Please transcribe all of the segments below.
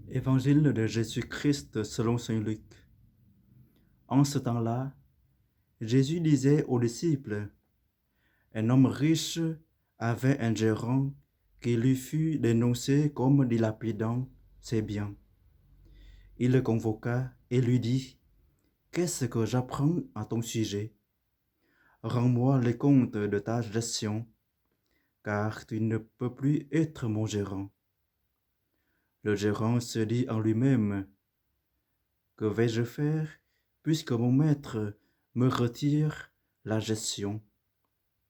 Évangile de Jésus-Christ selon saint Luc. En ce temps-là, Jésus disait aux disciples, un homme riche avait un gérant qui lui fut dénoncé comme dilapidant ses biens. Il le convoqua et lui dit, qu'est-ce que j'apprends à ton sujet? Rends-moi les comptes de ta gestion, car tu ne peux plus être mon gérant. Le gérant se dit en lui-même, que vais-je faire puisque mon maître me retire la gestion?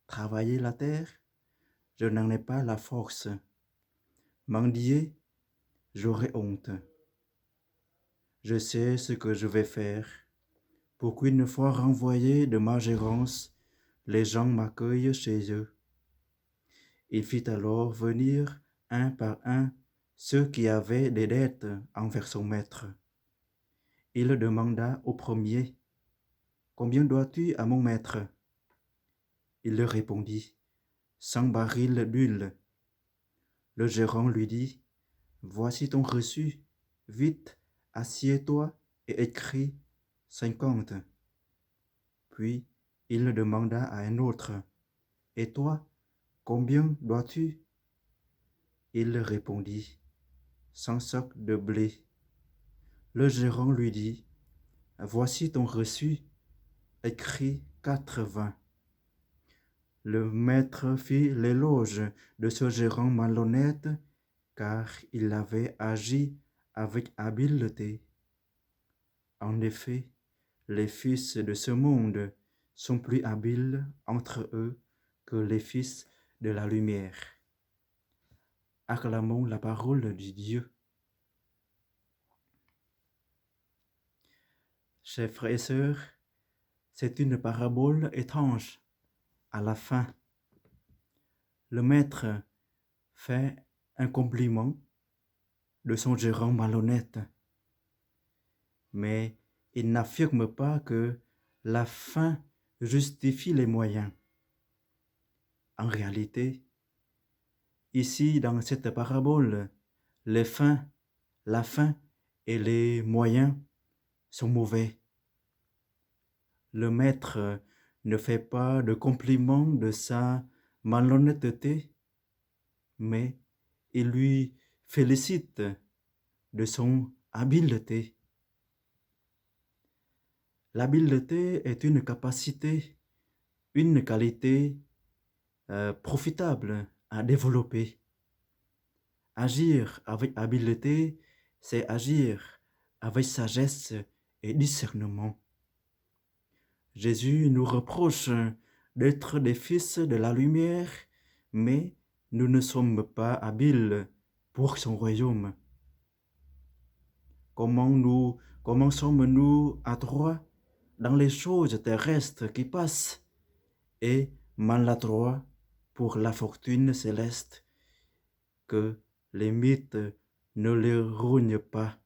Travailler la terre, je n'en ai pas la force. Mendier, j'aurai honte. Je sais ce que je vais faire, pour qu'une fois renvoyé de ma gérance, les gens m'accueillent chez eux. Il fit alors venir un par un ceux qui avaient des dettes envers son maître. Il demanda au premier, « Combien dois-tu à mon maître ?» Il leur répondit, « 100 barils d'huile. » Le gérant lui dit, « Voici ton reçu, vite, assieds-toi et écris 50. » Puis il demanda à un autre, « Et toi, combien dois-tu » Il répondit, « 100 sacs de blé. » Le gérant lui dit, « Voici ton reçu, écris 80. » Le maître fit l'éloge de ce gérant malhonnête, car il avait agi avec habileté. En effet, les fils de ce monde sont plus habiles entre eux que les fils de la lumière. Acclamons la parole de Dieu. Chers frères et sœurs, c'est une parabole étrange. À la fin, le maître fait un compliment de son gérant malhonnête, mais il n'affirme pas que la fin justifie les moyens. En réalité, ici, dans cette parabole, la fin et les moyens sont mauvais. Le maître ne fait pas de compliment de sa malhonnêteté, mais il lui félicite de son habileté. L'habileté est une capacité, une qualité profitable à développer. Agir avec habileté, c'est agir avec sagesse et discernement. Jésus nous reproche d'être des fils de la lumière, mais nous ne sommes pas habiles pour son royaume. Comment sommes-nous adroits dans les choses terrestres qui passent et maladroits pour la fortune céleste, que les mythes ne les rognent pas.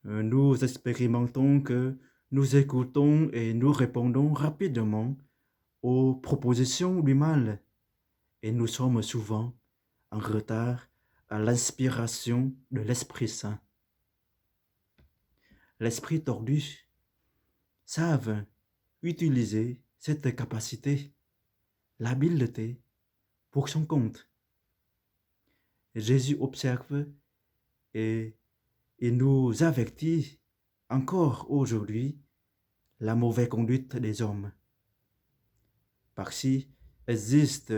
Nous expérimentons que nous écoutons et nous répondons rapidement aux propositions du mal, et nous sommes souvent en retard à l'inspiration de l'Esprit Saint. L'esprit tordu savent utiliser cette capacité, l'habileté, pour son compte. Jésus observe et il nous avertit encore aujourd'hui la mauvaise conduite des hommes. Parce-ci existe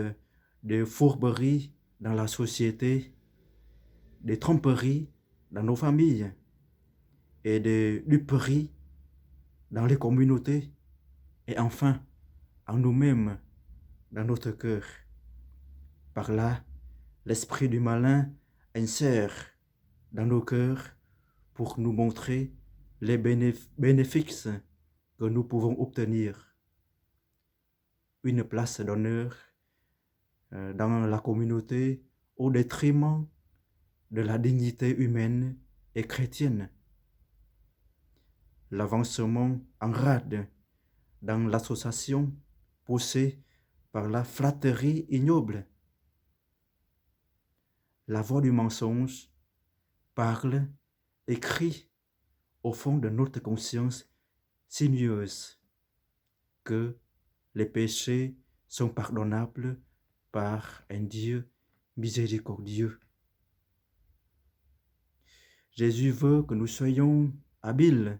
des fourberies dans la société, des tromperies dans nos familles et des duperies dans les communautés et enfin en nous-mêmes, dans notre cœur. Par là, l'esprit du malin insère dans nos cœurs pour nous montrer les bénéfices que nous pouvons obtenir. Une place d'honneur dans la communauté au détriment de la dignité humaine et chrétienne. L'avancement en rade dans l'association poussée par la flatterie ignoble. La voie du mensonge parle et crie au fond de notre conscience sinueuse que les péchés sont pardonnables par un Dieu miséricordieux. Jésus veut que nous soyons habiles.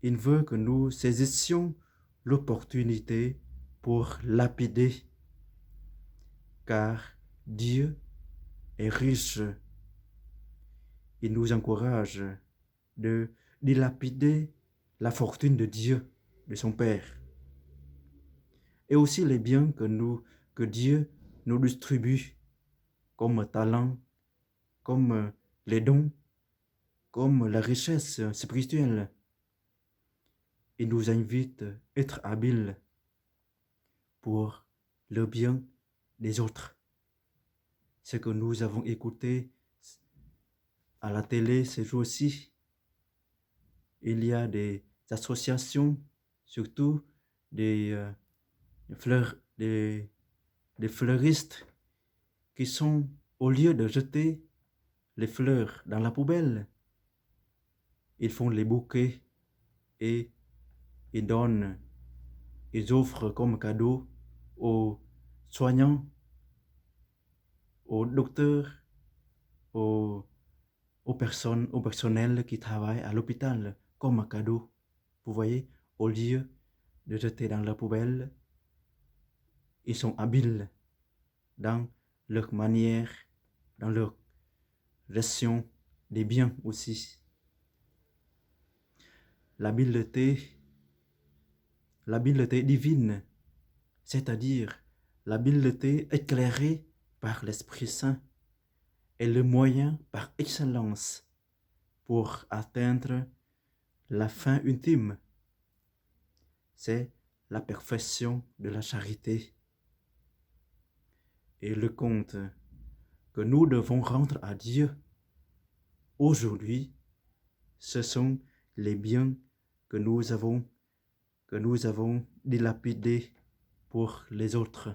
Il veut que nous saisissions l'opportunité pour lapider, car Dieu est riche. Il nous encourage de dilapider la fortune de Dieu, de son Père, et aussi les biens que Dieu nous distribue comme talent, comme les dons, comme la richesse spirituelle. Il nous invite à être habiles pour le bien des autres. Ce que nous avons écouté à la télé ces jours-ci, il y a des associations, surtout des fleuristes qui sont, au lieu de jeter les fleurs dans la poubelle, ils font les bouquets et ils offrent comme cadeau aux soignants, aux docteurs, au personnel qui travaille à l'hôpital comme un cadeau. Vous voyez, au lieu de jeter dans la poubelle, ils sont habiles dans leur manière, dans leur gestion des biens aussi. L'habileté divine, c'est-à-dire l'habileté éclairée par l'Esprit Saint, est le moyen par excellence pour atteindre la fin ultime. C'est la perfection de la charité. Et le compte que nous devons rendre à Dieu aujourd'hui, ce sont les biens que nous avons dilapidés pour les autres.